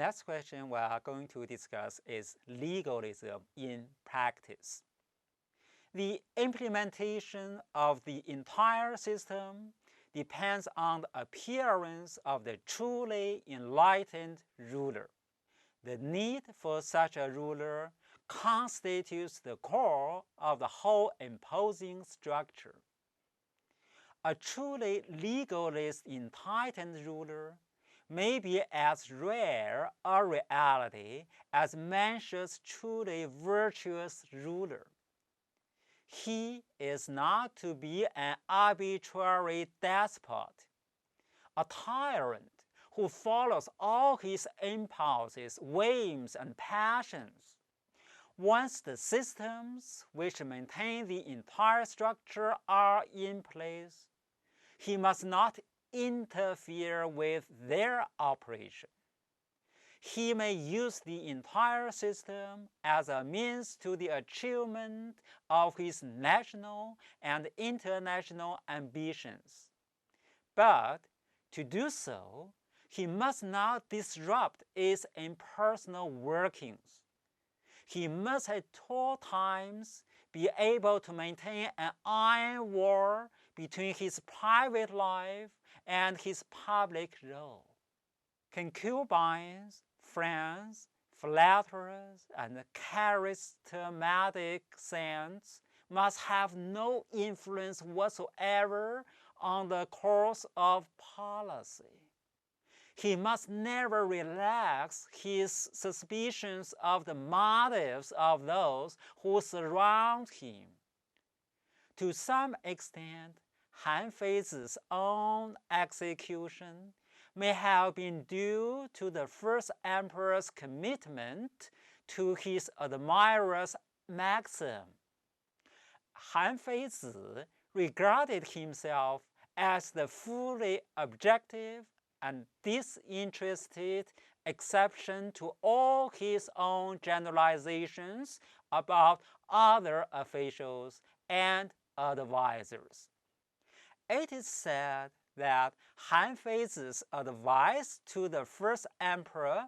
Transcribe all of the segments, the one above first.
next question we are going to discuss is legalism in practice. The implementation of the entire system depends on the appearance of the truly enlightened ruler. The need for such a ruler constitutes the core of the whole imposing structure. A truly legalist enlightened ruler may be as rare a reality as Manchu's truly virtuous ruler. He is not to be an arbitrary despot, a tyrant who follows all his impulses, whims, and passions. Once the systems which maintain the entire structure are in place, he must not interfere with their operation. He may use the entire system as a means to the achievement of his national and international ambitions. But to do so, he must not disrupt its impersonal workings. He must at all times be able to maintain an iron wall between his private life and his public role. Concubines, friends, flatterers, and charismatic saints must have no influence whatsoever on the course of policy. He must never relax his suspicions of the motives of those who surround him. To some extent, Han Feizi's own execution may have been due to the first emperor's commitment to his admirer's maxim. Han Feizi regarded himself as the fully objective and disinterested exception to all his own generalizations about other officials and advisors. It is said that Han Feizi's advice to the first emperor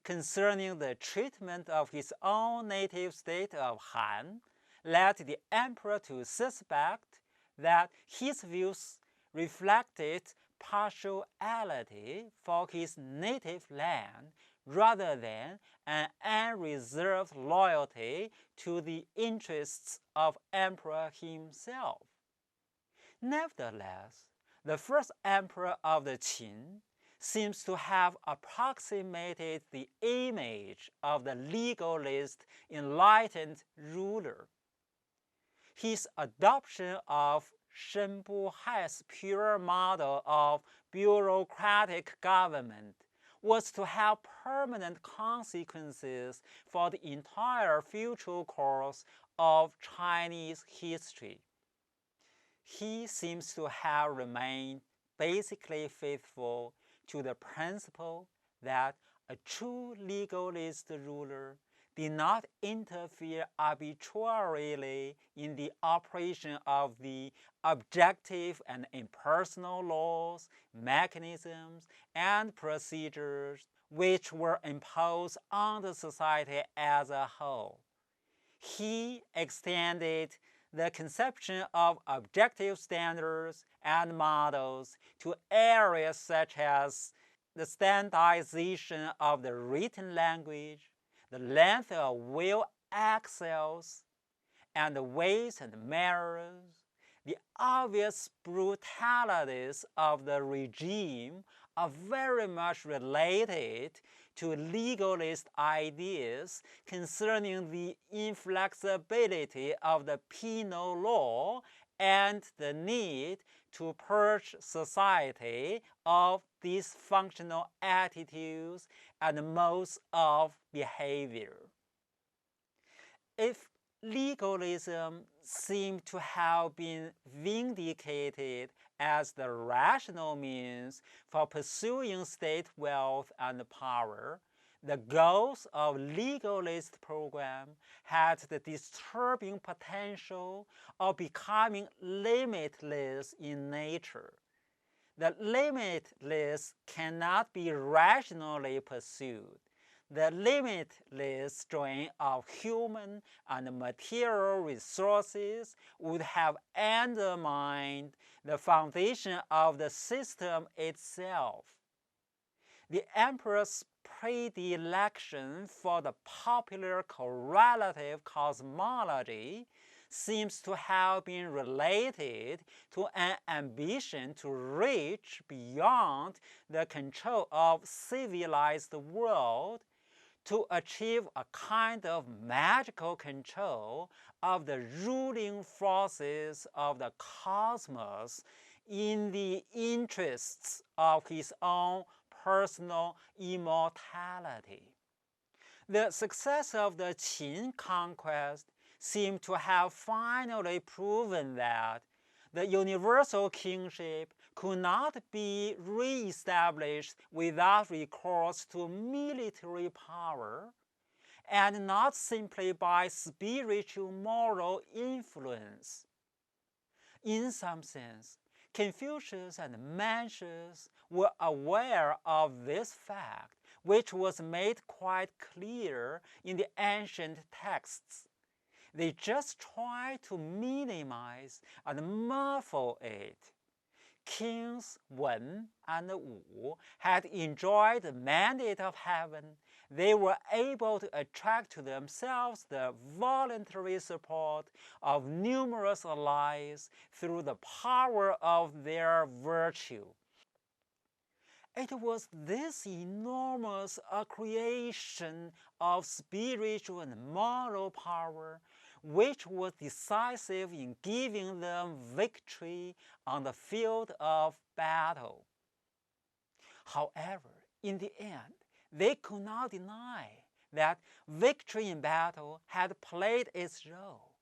concerning the treatment of his own native state of Han led the emperor to suspect that his views reflected partiality for his native land rather than an unreserved loyalty to the interests of emperor himself. Nevertheless, the first emperor of the Qin seems to have approximated the image of the legalist enlightened ruler. His adoption of Shenbu Hai's pure model of bureaucratic government was to have permanent consequences for the entire future course of Chinese history. He seems to have remained basically faithful to the principle that a true legalist ruler did not interfere arbitrarily in the operation of the objective and impersonal laws, mechanisms, and procedures which were imposed on the society as a whole. He extended the conception of objective standards and models to areas such as the standardization of the written language, the length of will axles, and the weights and measures. The obvious brutalities of the regime are very much related to legalist ideas concerning the inflexibility of the penal law and the need to purge society of dysfunctional attitudes and modes of behavior. If legalism seemed to have been vindicated as the rational means for pursuing state wealth and power, the goals of legalist program had the disturbing potential of becoming limitless in nature. The limitless cannot be rationally pursued. the limitless strain of human and material resources would have undermined the foundation of the system itself. The emperor's predilection for the popular correlative cosmology seems to have been related to an ambition to reach beyond the control of civilized world to achieve a kind of magical control of the ruling forces of the cosmos in the interests of his own personal immortality. The success of the Qin conquest seemed to have finally proven that the universal kingship could not be re-established without recourse to military power, and not simply by spiritual moral influence. In some sense, Confucius and Mencius were aware of this fact, which was made quite clear in the ancient texts. They just tried to minimize and muffle it. Kings Wen and Wu had enjoyed the mandate of heaven. They were able to attract to themselves the voluntary support of numerous allies through the power of their virtue. It was this enormous accretion of spiritual and moral power which was decisive in giving them victory on the field of battle. However, in the end, they could not deny that victory in battle had played its role.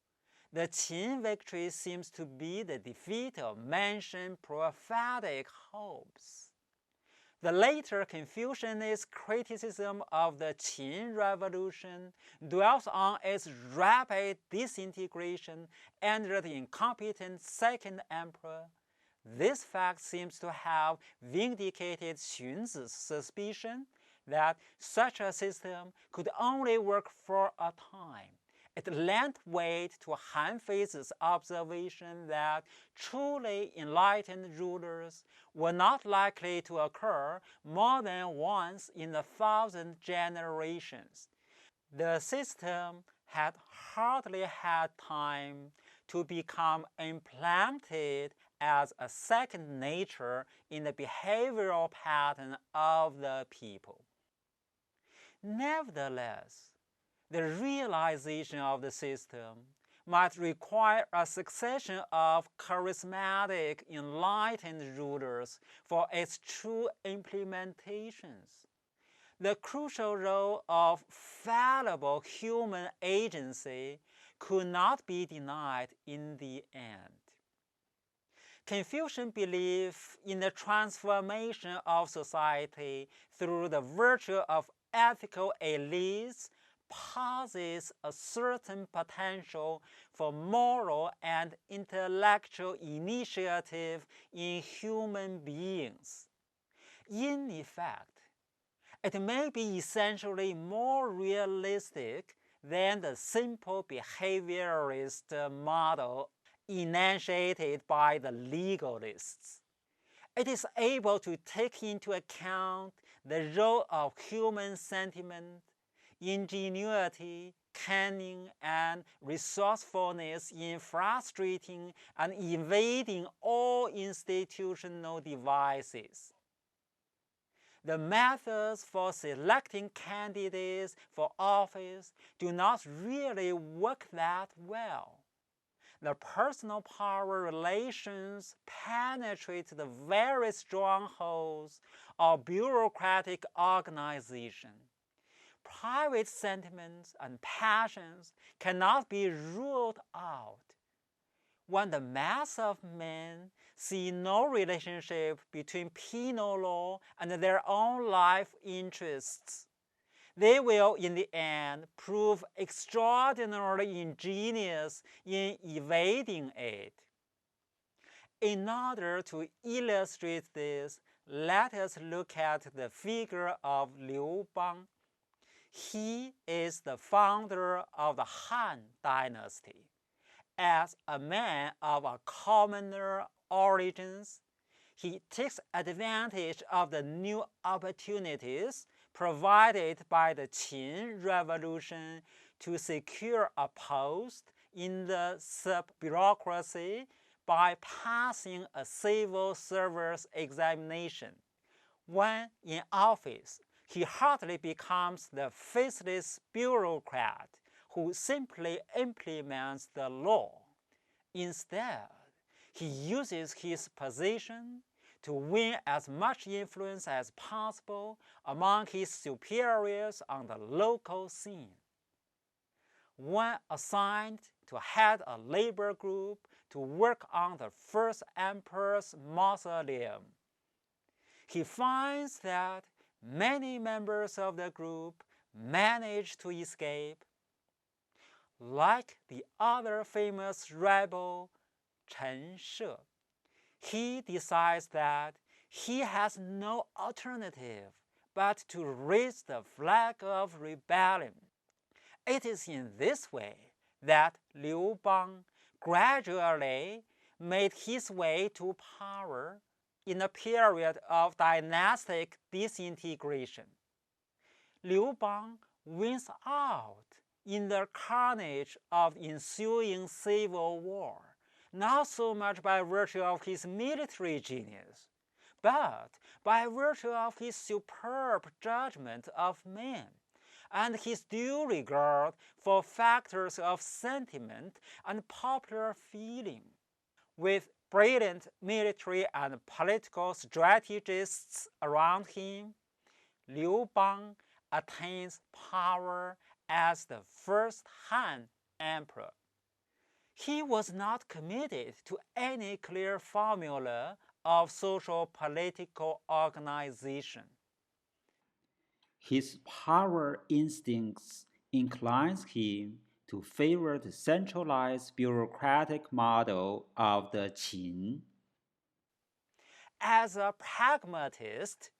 The Qin victory seems to be the defeat of mentioned prophetic hopes. The later Confucianist criticism of the Qin Revolution dwells on its rapid disintegration under the incompetent second emperor. This fact seems to have vindicated Xunzi's suspicion that such a system could only work for a time. It lent weight to Han Fei's observation that truly enlightened rulers were not likely to occur more than once in 1,000 generations. The system had hardly had time to become implanted as a second nature in the behavioral pattern of the people. Nevertheless, the realization of the system might require a succession of charismatic, enlightened rulers for its true implementations. The crucial role of fallible human agency could not be denied in the end. Confucian belief in the transformation of society through the virtue of ethical elites posits a certain potential for moral and intellectual initiative in human beings. In effect, it may be essentially more realistic than the simple behaviorist model enunciated by the legalists. It is able to take into account the role of human sentiment, ingenuity, cunning, and resourcefulness in frustrating and evading all institutional devices. The methods for selecting candidates for office do not really work that well. The personal power relations penetrate the very strongholds of bureaucratic organization. Private sentiments and passions cannot be ruled out. When the mass of men see no relationship between penal law and their own life interests, they will in the end prove extraordinarily ingenious in evading it. In order to illustrate this, let us look at the figure of Liu Bang. He is the founder of the Han Dynasty. As a man of a commoner origins, he takes advantage of the new opportunities provided by the Qin Revolution to secure a post in the sub-bureaucracy by passing a civil service examination. When in office, he hardly becomes the faceless bureaucrat who simply implements the law. Instead, he uses his position to win as much influence as possible among his superiors on the local scene. When assigned to head a labor group to work on the first emperor's mausoleum, he finds that many members of the group manage to escape. Like the other famous rebel Chen She, he decides that he has no alternative but to raise the flag of rebellion. It is in this way that Liu Bang gradually made his way to power in a period of dynastic disintegration. Liu Bang wins out in the carnage of the ensuing civil war, not so much by virtue of his military genius, but by virtue of his superb judgment of men and his due regard for factors of sentiment and popular feeling. With brilliant military and political strategists around him, Liu Bang attains power as the first Han emperor. He was not committed to any clear formula of social political organization. His power instincts inclines him to favor the centralized bureaucratic model of the Qin. As a pragmatist,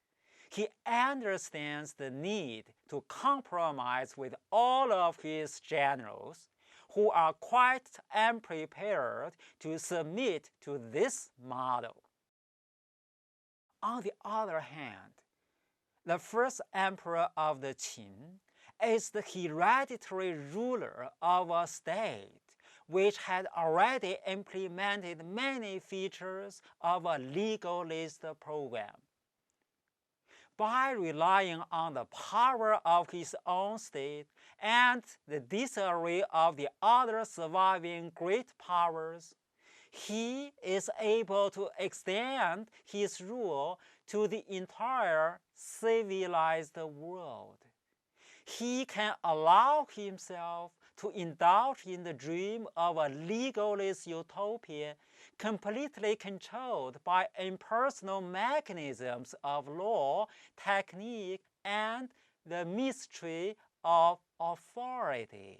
he understands the need to compromise with all of his generals, who are quite unprepared to submit to this model. On the other hand, the first emperor of the Qin is the hereditary ruler of a state which had already implemented many features of a legalist program. By relying on the power of his own state and the disarray of the other surviving great powers, he is able to extend his rule to the entire civilized world. He can allow himself to indulge in the dream of a legalist utopia completely controlled by impersonal mechanisms of law, technique, and the mystery of authority.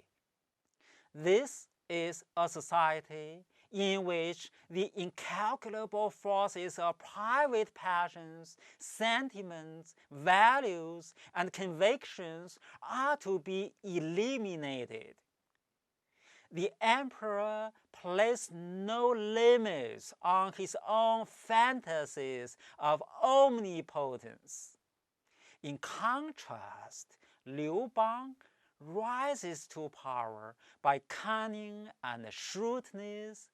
This is a society in which the incalculable forces of private passions, sentiments, values, and convictions are to be eliminated. The emperor placed no limits on his own fantasies of omnipotence. In contrast, Liu Bang rises to power by cunning and shrewdness.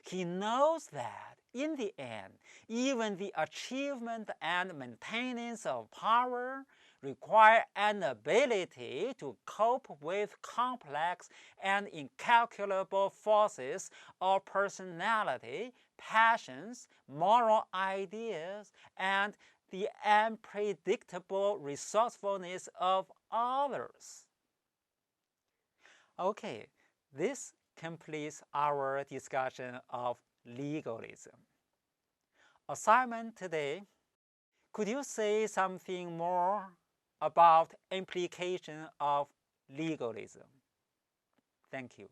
He knows that, in the end, even the achievement and maintenance of power require an ability to cope with complex and incalculable forces of personality, passions, moral ideas, and the unpredictable resourcefulness of others. Okay, this completes our discussion of legalism. Assignment today: could you say something more about implication of legalism? Thank you.